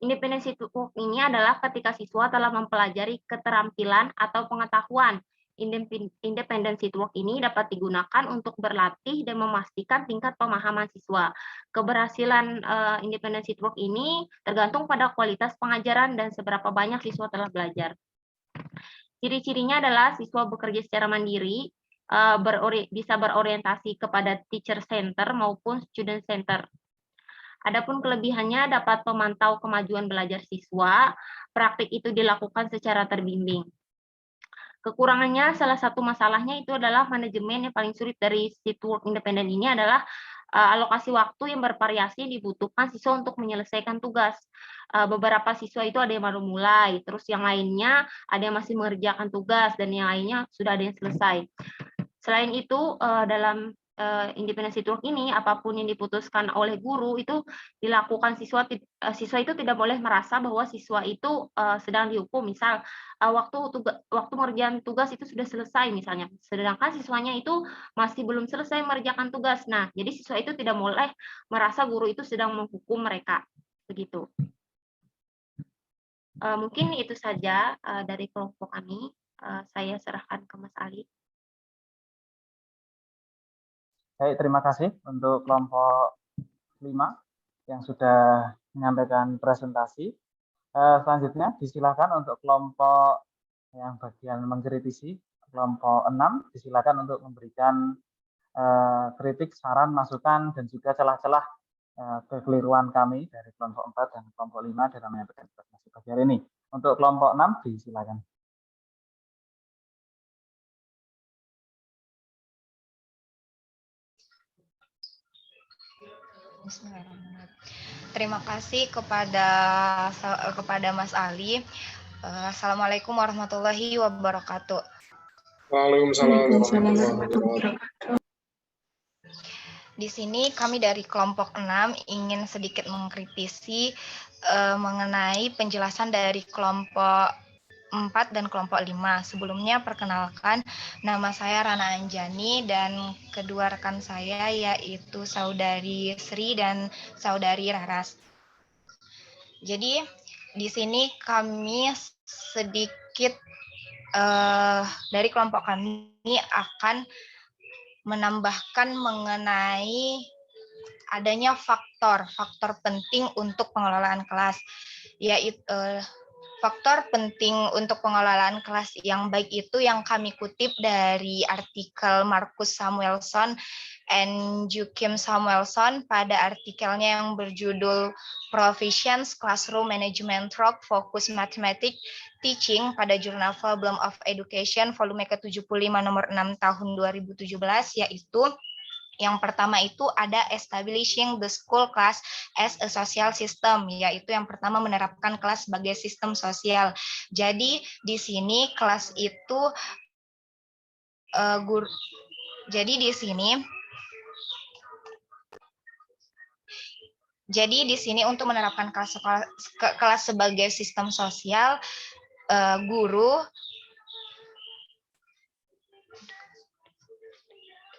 Independent seat work ini adalah ketika siswa telah mempelajari keterampilan atau pengetahuan. Independent seat work ini dapat digunakan untuk berlatih dan memastikan tingkat pemahaman siswa. Keberhasilan independent seat work ini tergantung pada kualitas pengajaran dan seberapa banyak siswa telah belajar. Ciri-cirinya adalah siswa bekerja secara mandiri, bisa berorientasi kepada teacher center maupun student center. Adapun kelebihannya dapat memantau kemajuan belajar siswa, praktik itu dilakukan secara terbimbing. Kekurangannya, salah satu masalahnya itu adalah manajemen yang paling sulit dari seat work independen ini adalah alokasi waktu yang bervariasi dibutuhkan siswa untuk menyelesaikan tugas. Beberapa siswa itu ada yang baru mulai, terus yang lainnya ada yang masih mengerjakan tugas, dan yang lainnya sudah ada yang selesai. Selain itu, dalam independent seat work ini, apapun yang diputuskan oleh guru itu dilakukan siswa itu tidak boleh merasa bahwa siswa itu sedang dihukum. Misal waktu mengerjakan tugas itu sudah selesai misalnya, sedangkan siswanya itu masih belum selesai mengerjakan tugas. Nah, jadi siswa itu tidak boleh merasa guru itu sedang menghukum mereka. Begitu. Mungkin itu saja dari kelompok kami. Saya serahkan ke Mas Ali. Baik, terima kasih untuk kelompok 5 yang sudah menyampaikan presentasi. Selanjutnya disilakan untuk kelompok yang bagian mengkritisi, kelompok 6 disilakan untuk memberikan kritik, saran, masukan, dan juga celah-celah kekeliruan kami dari kelompok 4 dan kelompok 5 dalam menyampaikan presentasi pagi hari ini. Untuk kelompok 6 disilakan. Terima kasih kepada Mas Ali. Assalamualaikum warahmatullahi wabarakatuh. Waalaikumsalam warahmatullahi wabarakatuh. Di sini kami dari kelompok 6 ingin sedikit mengkritisi mengenai penjelasan dari kelompok 4 dan kelompok 5. Sebelumnya perkenalkan, nama saya Rana Anjani dan kedua rekan saya yaitu Saudari Sri dan Saudari Raras. Jadi di sini kami sedikit dari kelompok kami akan menambahkan mengenai adanya faktor penting untuk pengelolaan kelas, yaitu faktor penting untuk pengelolaan kelas yang baik itu yang kami kutip dari artikel Marcus Samuelson and Joachim Samuelson pada artikelnya yang berjudul Proficiency Classroom Management Rock Focus Mathematics Teaching pada jurnal Problem of Education volume ke-75 nomor 6 tahun 2017, yaitu yang pertama itu ada establishing the school class as a social system, yaitu yang pertama menerapkan kelas sebagai sistem sosial. Jadi di sini kelas itu Jadi di sini untuk menerapkan kelas sebagai sistem sosial, guru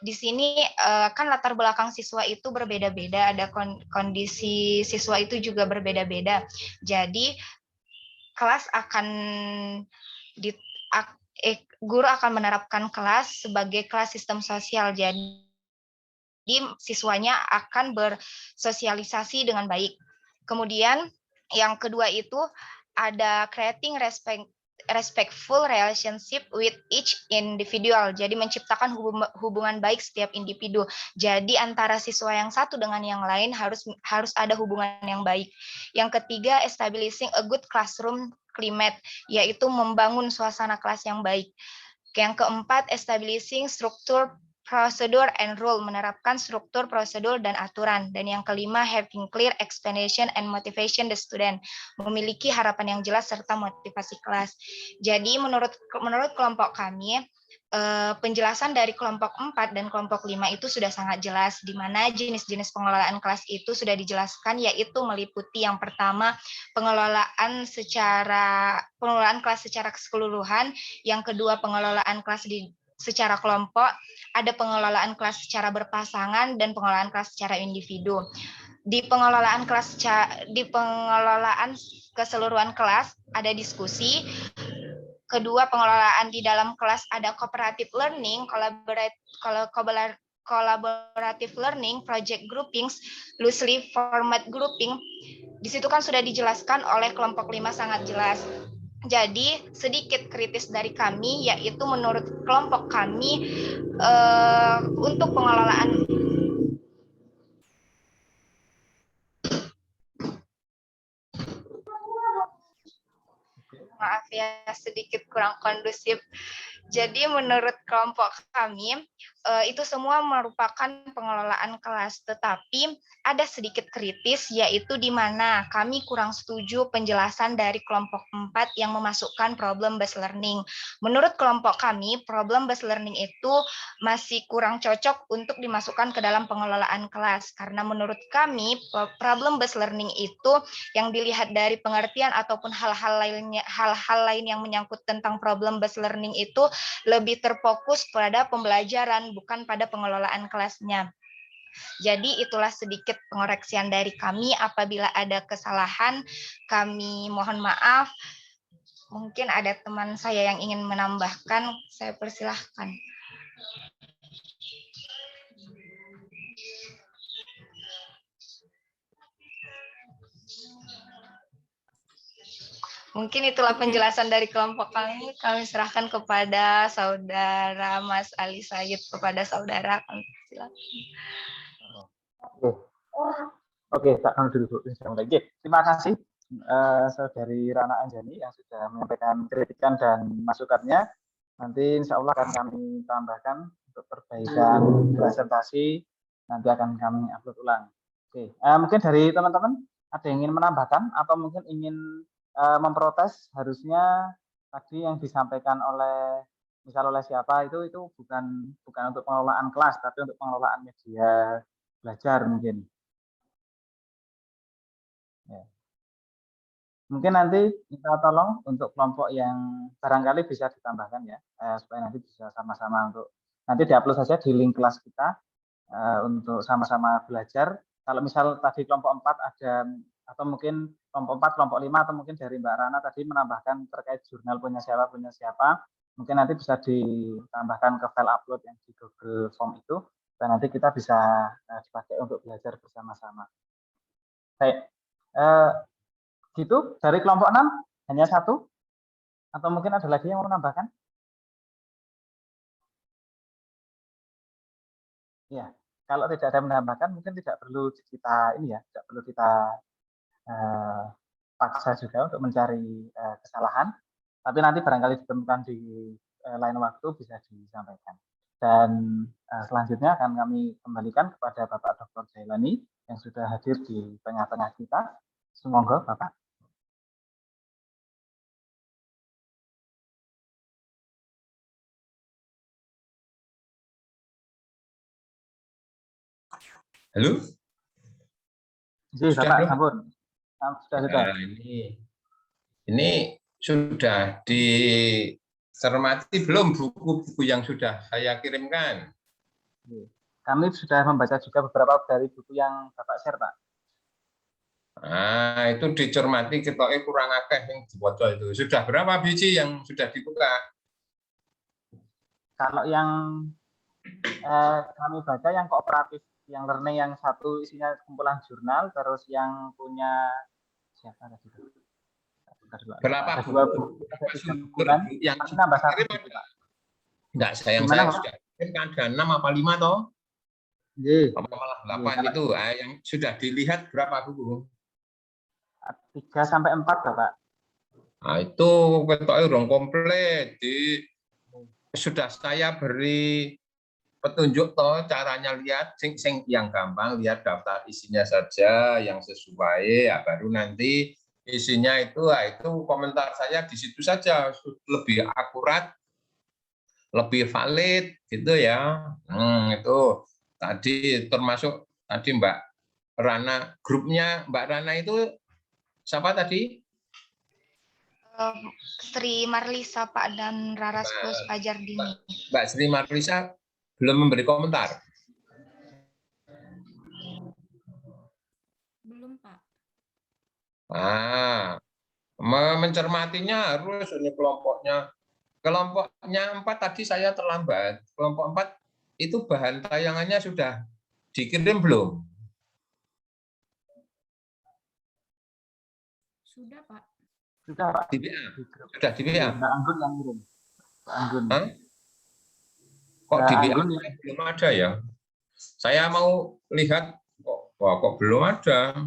di sini kan latar belakang siswa itu berbeda-beda, ada kondisi siswa itu juga berbeda-beda. Jadi kelas akan guru akan menerapkan kelas sebagai kelas sistem sosial. Jadi siswanya akan bersosialisasi dengan baik. Kemudian yang kedua itu ada creating respectful relationship with each individual. Jadi menciptakan hubungan baik setiap individu. Jadi antara siswa yang satu dengan yang lain harus ada hubungan yang baik. Yang ketiga, establishing a good classroom climate, yaitu membangun suasana kelas yang baik. Yang keempat, establishing struktur, prosedur and rule, menerapkan struktur, prosedur, dan aturan. Dan yang kelima, having clear explanation and motivation the student, memiliki harapan yang jelas serta motivasi kelas. Jadi menurut kelompok kami, penjelasan dari kelompok 4 dan kelompok 5 itu sudah sangat jelas, di mana jenis-jenis pengelolaan kelas itu sudah dijelaskan, yaitu meliputi yang pertama, pengelolaan kelas secara keseluruhan, yang kedua, pengelolaan kelas secara kelompok, ada pengelolaan kelas secara berpasangan, dan pengelolaan kelas secara individu. Di pengelolaan keseluruhan kelas ada diskusi. Kedua, pengelolaan di dalam kelas ada cooperative learning, collaborative learning, project groupings, loosely format grouping. Di situ kan sudah dijelaskan oleh kelompok 5 sangat jelas. Jadi sedikit kritis dari kami, yaitu menurut kelompok kami untuk pengelolaan maaf ya, sedikit kurang kondusif. Jadi menurut kelompok kami, itu semua merupakan pengelolaan kelas, tetapi ada sedikit kritis, yaitu di mana kami kurang setuju penjelasan dari kelompok 4 yang memasukkan problem-based learning. Menurut kelompok kami, problem-based learning itu masih kurang cocok untuk dimasukkan ke dalam pengelolaan kelas, karena menurut kami, problem-based learning itu yang dilihat dari pengertian ataupun hal-hal lain yang menyangkut tentang problem-based learning itu lebih terfokus pada pembelajaran, bukan pada pengelolaan kelasnya. Jadi itulah sedikit pengoreksian dari kami. Apabila ada kesalahan, kami mohon maaf. Mungkin ada teman saya yang ingin menambahkan, saya persilahkan. Mungkin itulah penjelasan dari kelompok kami. Kami serahkan kepada saudara Mas Ali Said, kepada saudara. Silakan. Oke, tak dulu. Terima kasih saudari Rana Anjani yang sudah menyampaikan kritikan dan masukannya. Nanti insya Allah akan kami tambahkan untuk perbaikan presentasi. Nanti akan kami upload ulang. Oke, mungkin dari teman-teman ada yang ingin menambahkan atau mungkin ingin memprotes, harusnya tadi yang disampaikan oleh siapa itu bukan untuk pengelolaan kelas, tapi untuk pengelolaan media belajar mungkin. Ya. Mungkin nanti kita tolong untuk kelompok yang barangkali bisa ditambahkan ya, supaya nanti bisa sama-sama untuk nanti diupload saja di link kelas kita untuk sama-sama belajar. Kalau misal tadi kelompok 4 ada, atau mungkin kelompok 4, kelompok 5, atau mungkin dari Mbak Rana tadi menambahkan terkait jurnal punya siapa, mungkin nanti bisa ditambahkan ke file upload yang di Google Form itu, dan nanti kita bisa dipakai untuk belajar bersama-sama. Baik, gitu dari kelompok 6 hanya satu, atau mungkin ada lagi yang mau menambahkan? Ya, kalau tidak ada menambahkan, mungkin tidak perlu kita paksa juga untuk mencari kesalahan, tapi nanti barangkali ditemukan di lain waktu bisa disampaikan. Dan selanjutnya akan kami kembalikan kepada Bapak Dr. Jailani yang sudah hadir di tengah-tengah kita. Semoga Bapak. Halo? Ji, Sudah Bapak, belum? sampun. Sudah. Nah, ini sudah dicermati belum buku-buku yang sudah saya kirimkan? Kami sudah membaca juga beberapa dari buku yang Bapak share, Pak. Nah, itu dicermati ketoknya kurang akeh yang dibocor itu. Sudah berapa biji yang sudah dibuka? Kalau yang kami baca yang kooperatif, yang learning yang satu isinya kumpulan jurnal, terus yang punya siapa tadi? Berapa ada dua buku, ada 3 buku kan? yang Masih nambah 1 buku, Pak. Enggak, sayang Gimana, saya Pak? sudah kan ada 6 apa 5 toh? Apa malah 8 itu? Yang sudah dilihat berapa buku? 3 sampai 4, Bapak. Nah, itu ketoknya urung komplit. Sudah saya beri petunjuk toh caranya, lihat sing yang gampang, lihat daftar isinya saja yang sesuai, ya baru nanti isinya itu komentar saya di situ saja, lebih akurat, lebih valid gitu ya. Itu tadi termasuk tadi Mbak Rana, grupnya Mbak Rana itu siapa tadi? Sri Marlisa, Pak, dan Raras Plus Fajar Dini. Mbak Sri Marlisa belum memberi komentar. Belum, Pak. Mencermatinya harus ini kelompoknya 4 tadi saya terlambat. Kelompok 4 itu bahan tayangannya sudah dikirim belum? Sudah, Pak. Sudah, Pak. Di WA. Sudah di WA. Mbak Anggun yang kirim. Mbak Anggun. Kok di WA Anggun belum ada ya? Saya mau lihat kok belum ada.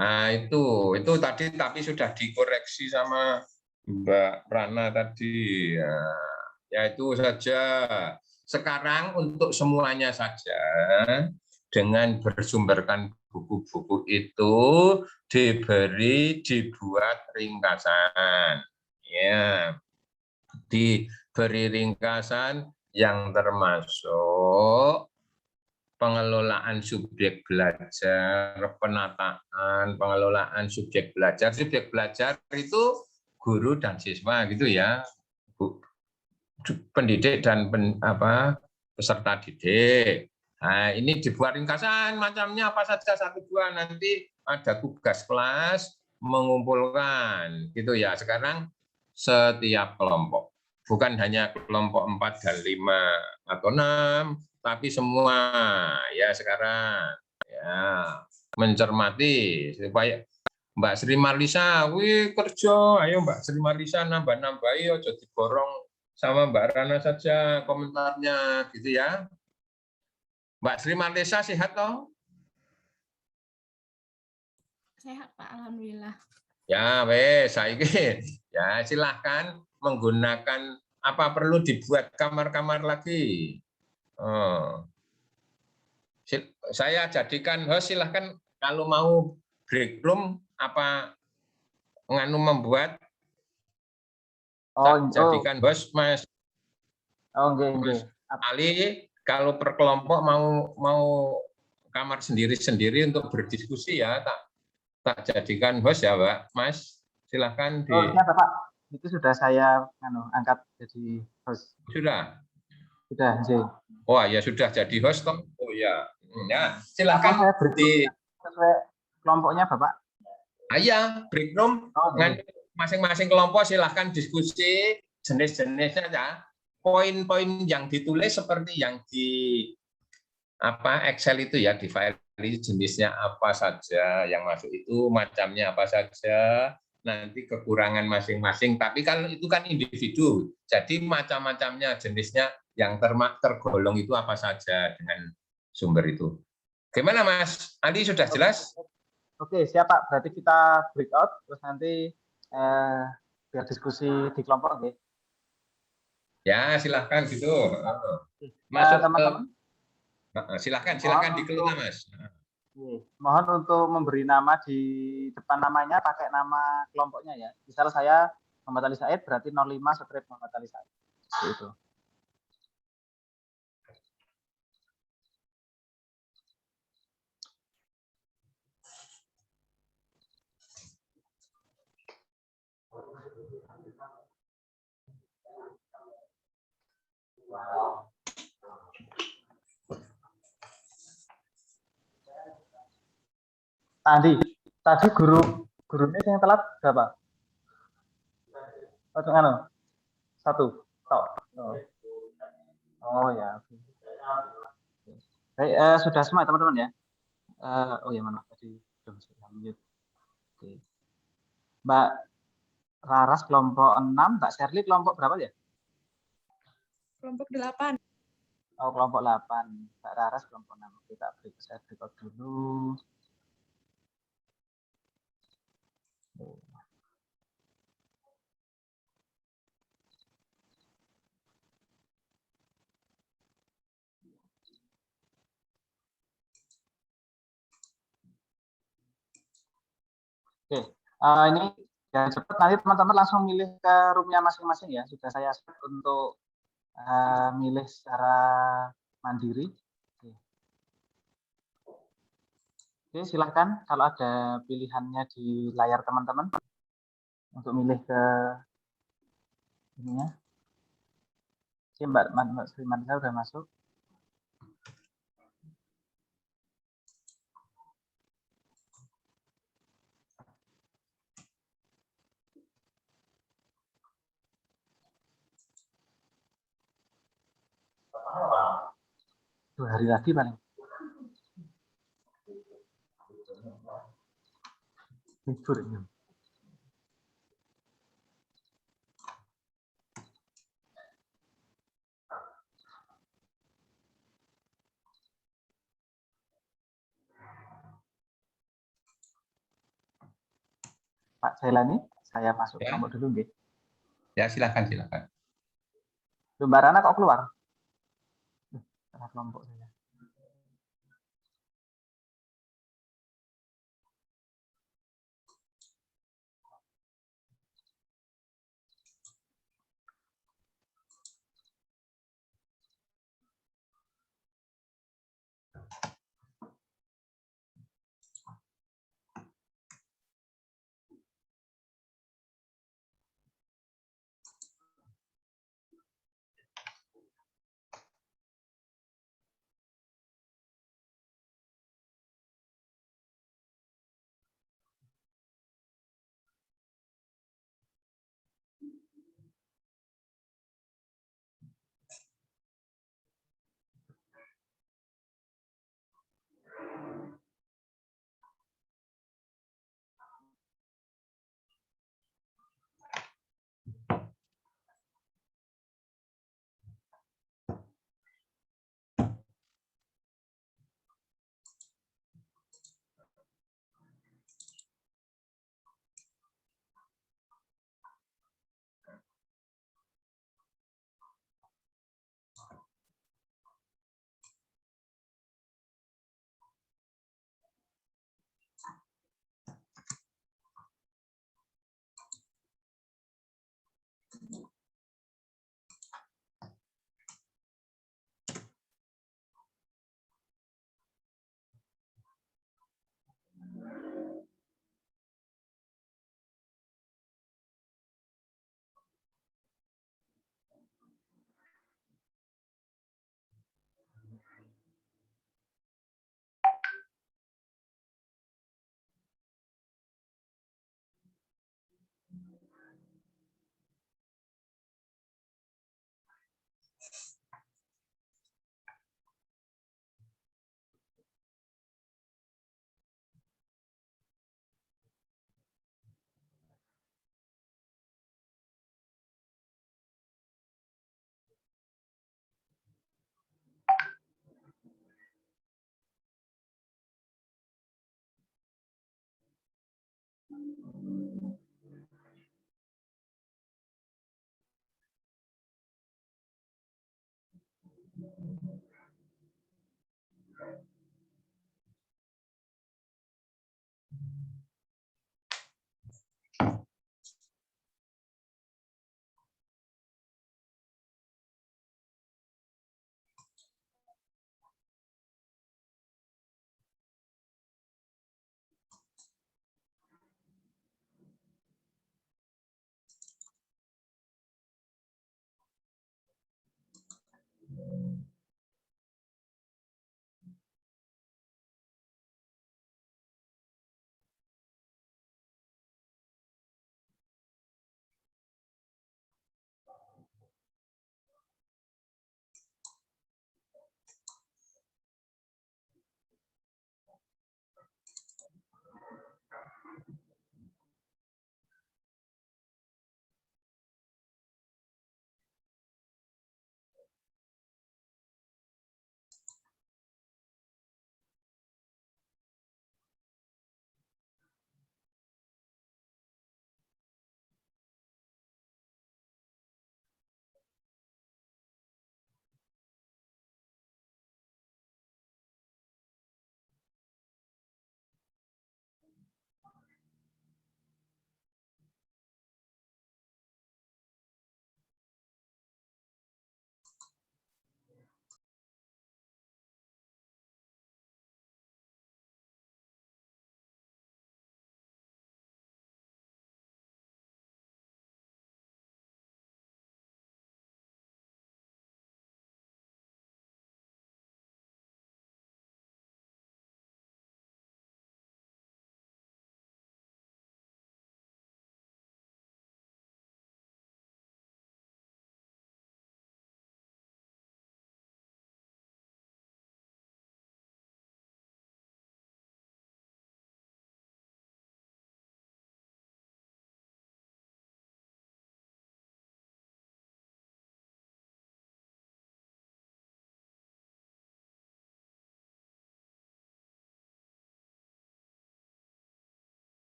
Nah, itu tadi tapi sudah dikoreksi sama Mbak Rana tadi. Ya itu saja. Sekarang untuk semuanya saja dengan bersumberkan buku-buku itu dibuat ringkasan. Ya. Diberi ringkasan yang termasuk pengelolaan subjek belajar, penataan, pengelolaan subjek belajar. Subjek belajar itu guru dan siswa gitu ya, pendidik dan peserta didik. Nah, ini dibuat ringkasan macamnya apa saja 1, 2, nanti ada tugas kelas mengumpulkan gitu ya. Sekarang setiap kelompok, bukan hanya kelompok 4 dan 5 atau 6, tapi semua ya sekarang ya mencermati supaya Mbak Sri Marlisa, wih kerja, ayo Mbak Sri Marlisa nambah-nambahi, ojo diborong sama Mbak Rana saja komentarnya gitu ya. Mbak Sri Marlisa sehat toh? Sehat, Pak, alhamdulillah. Ya wes, saiki ya silahkan menggunakan apa perlu dibuat kamar-kamar lagi. Saya jadikan host, silahkan kalau mau break room apa membuat jadikan host Mas. Mas Ali, kalau per kelompok mau kamar sendiri-sendiri untuk berdiskusi ya tak jadikan host ya Pak. Mas, silahkan di. Ya Bapak, itu sudah saya angkat jadi host. Sudah. Sudah, J. Oh ya sudah jadi host toh. Oh ya. Ya, silakan di sesuai kelompoknya Bapak. Iya, break room. Masing-masing kelompok silahkan diskusi jenis-jenisnya ya. Poin-poin yang ditulis seperti yang di Excel itu ya, di file jenisnya apa saja yang masuk itu, macamnya apa saja, nanti kekurangan masing-masing. Tapi kalau itu kan individu, jadi macam-macamnya jenisnya yang tergolong itu apa saja dengan sumber itu. Gimana Mas Ali, sudah jelas? Oke, siap Pak. Berarti kita break out terus nanti biar diskusi di kelompok, oke? Ya, silahkan gitu. Masuk teman-teman. Silahkan dikelola Mas. Mohon untuk memberi nama di depan namanya pakai nama kelompoknya ya. Misal saya Muhammad Ali Said berarti 05 strip Muhammad Ali Said. Itu. Tadi gurunya yang telat berapa? Anu, 1 tok. Oh ya. Baik, sudah semua teman-teman ya. Oh ya, mana tadi lanjut. Oke. Mbak Laras kelompok 6, Mbak Sherly kelompok berapa ya? Kelompok 8. Oh, kelompok 8. Mbak Laras kelompok 6. Kita saya record dulu. Oke, ini ya cepat, nanti teman-teman langsung milih ke roomnya masing-masing ya. Sudah saya set untuk milih secara mandiri. Oke, silahkan kalau ada pilihannya di layar teman-teman untuk milih ke ininya. Oke, Mbak Sri Manisa sudah masuk. Dua hari lagi paling. Libur ini. Pak Jailani, saya masuk Ya. kelompok dulu, nggih. Ya, silakan. Mbak Rana kok keluar? Salah kelompok saya.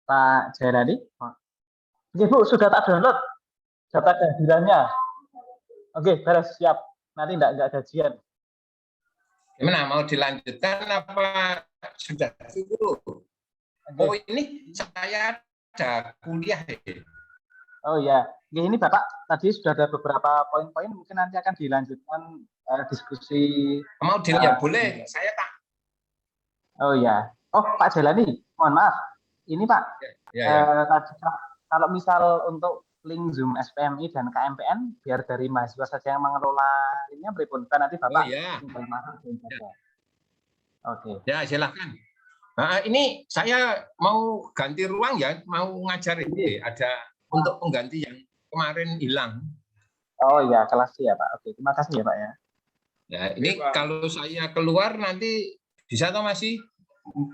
Pak Jailani. Oke Bu, sudah tak download data kehadirannya. Oke, beres, siap. Nanti enggak gajian. Gimana, mau dilanjutkan apa sudah cukup? Oh, ini saya ada kuliah ya. Oh ya, ini Bapak tadi sudah ada beberapa poin-poin, mungkin nanti akan dilanjutkan diskusi. Mau ya boleh, saya tak. Oh ya, oh Pak Jailani, mohon maaf, ini Pak, tadi kalau misal untuk link Zoom SPMI dan KMPN, biar dari mahasiswa saja yang mengelola linknya, berikut nanti Bapak tinggal masuk saja. Oke. Ya silahkan. Nah, ini saya mau ganti ruang ya, mau ngajar ini ada. Untuk pengganti yang kemarin hilang. Oh ya, kelas ya Pak. Oke, terima kasih ya Pak ya. Ya, ini Pak. Kalau saya keluar nanti bisa atau masih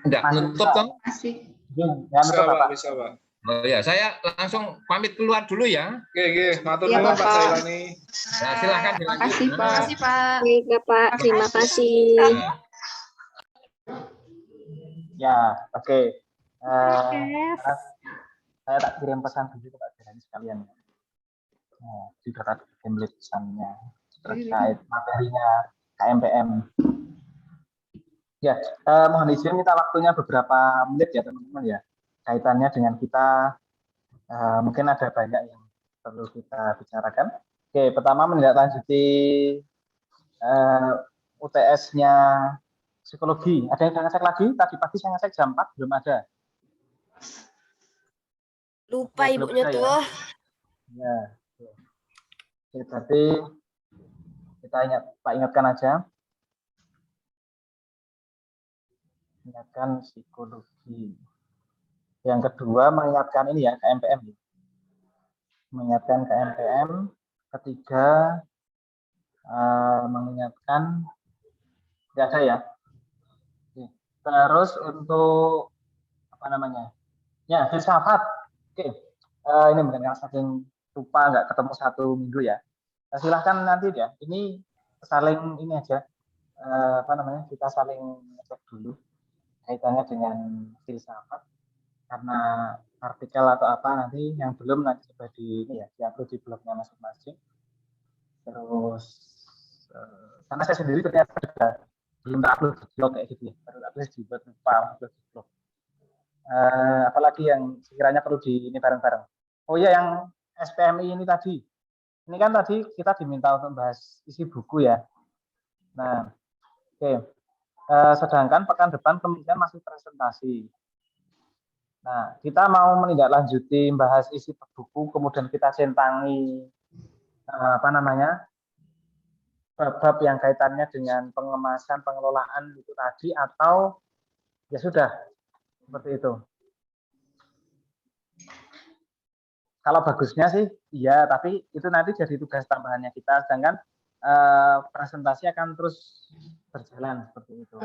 enggak nutup toh? Masih. Bisa Pak. Bisa Pak. Oh ya, saya langsung pamit keluar dulu ya. Oke, matur nuwun Pak Jailani. Nah, silakan dilanjut. Terima kasih Pak. Terima kasih Pak. Baik Bapak, terima kasih. Ya, oke. Saya tak kirim pesan dulu ke Pak Jailani sekalian. Nah, juga tadi template pesannya terkait materinya KMPM. Ya, mohon izin minta waktunya beberapa menit ya teman-teman ya. Kaitannya dengan kita mungkin ada banyak yang perlu kita bicarakan. Oke, pertama menindaklanjuti UTS-nya psikologi. Ada yang ngecek lagi? Tadi pagi saya ngecek jam 4 belum ada. Lupa ibunya tuh. Ya. Oke, berarti kita ingatkan aja. Ingatkan psikologi. Yang kedua mengingatkan ini ya KMPM. Mengingatkan KMPM. Ketiga mengingatkan tidak ada ya. Oke. Terus untuk apa namanya? Ya, filsafat. Oke. Ini mungkin yang saking lupa nggak ketemu 1 minggu ya. Silahkan nanti ya. Ini saling ini aja. Apa namanya? Kita saling ngecek dulu kaitannya dengan filsafat. Karena artikel atau apa nanti yang belum nanti coba diupload di blognya masing-masing. Terus karena saya sendiri ternyata juga belum upload di blog kayak gitu ya. Baru upload di blog. Apalagi yang sekiranya perlu ini bareng-bareng. Oh iya, yang SPMI ini tadi. Ini kan tadi kita diminta untuk bahas isi buku ya. Nah, oke. Sedangkan pekan depan kemungkinan masih presentasi. Nah, kita mau menindaklanjuti bahas isi buku, kemudian kita centangi bab-bab yang kaitannya dengan pengemasan, pengelolaan itu tadi, atau ya sudah seperti itu. Kalau bagusnya sih iya, tapi itu nanti jadi tugas tambahannya kita, sedangkan presentasi akan terus berjalan seperti itu.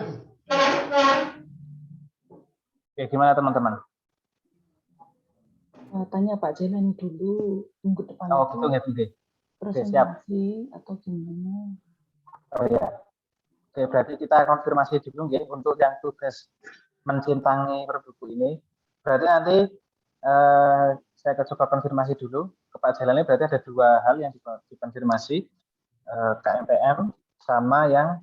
Oke, gimana teman-teman? Tanya Pak Jailani dulu, minggu depan gitu ya, presentasi atau gimana? Oh ya. Oke, berarti kita konfirmasi dulu ya untuk yang tugas mencintangi perbuku ini. Berarti nanti saya coba konfirmasi dulu ke Pak Jailani, berarti ada 2 hal yang dikonfirmasi, KMPM sama yang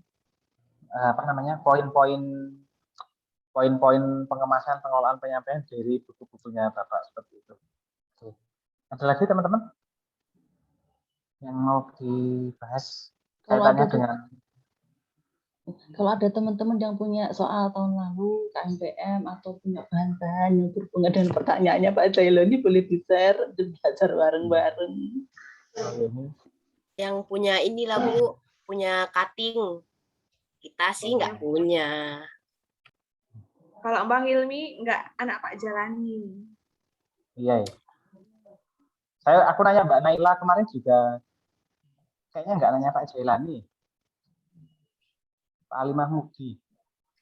poin-poin pengemasan, pengelolaan, penyampaian dari buku-bukunya Bapak seperti itu. Oke. Ada lagi teman-teman yang mau dibahas kaitannya dengan? Kalau ada teman-teman yang punya soal tahun lalu KMPM atau punya bahan-bahan yang berhubungan dengan pertanyaannya Pak Jailani, boleh di-share dan belajar bareng-bareng. Yang punya inilah Bu, punya cutting. Kita sih nggak punya. Kalau Bang Ilmi nggak anak Pak Jailani. Iya. Aku nanya Mbak Naila kemarin juga kayaknya nggak nanya Pak Jailani. Pak Ali Mahmudi.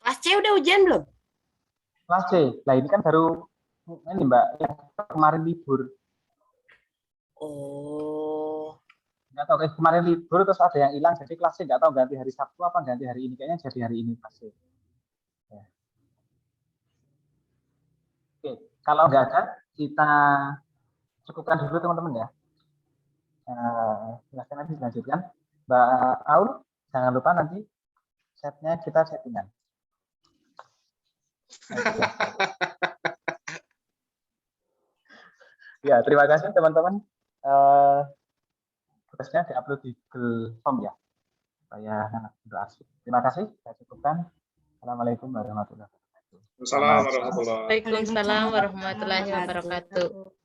Kelas C udah ujian belum? Kelas C. Lah ini kan baru ini Mbak yang kemarin libur. Oh. Nggak tahu kemarin libur terus ada yang hilang jadi kelas C nggak tahu ganti hari Sabtu apa ganti hari ini, kayaknya jadi hari ini kelas C. Ya. Oke, Kalau nggak ada, kita cukupkan dulu teman-teman ya. Silahkan nanti dilanjutkan. Mbak Aul, jangan lupa nanti setnya kita settingan. Ya, terima kasih teman-teman. Tugasnya diupload di Google Form ya. Saya berhasil. Terima kasih. Saya cukupkan. Assalamualaikum warahmatullahi wabarakatuh. Waalaikumsalam warahmatullahi wabarakatuh. Waalaikumsalam warahmatullahi wabarakatuh.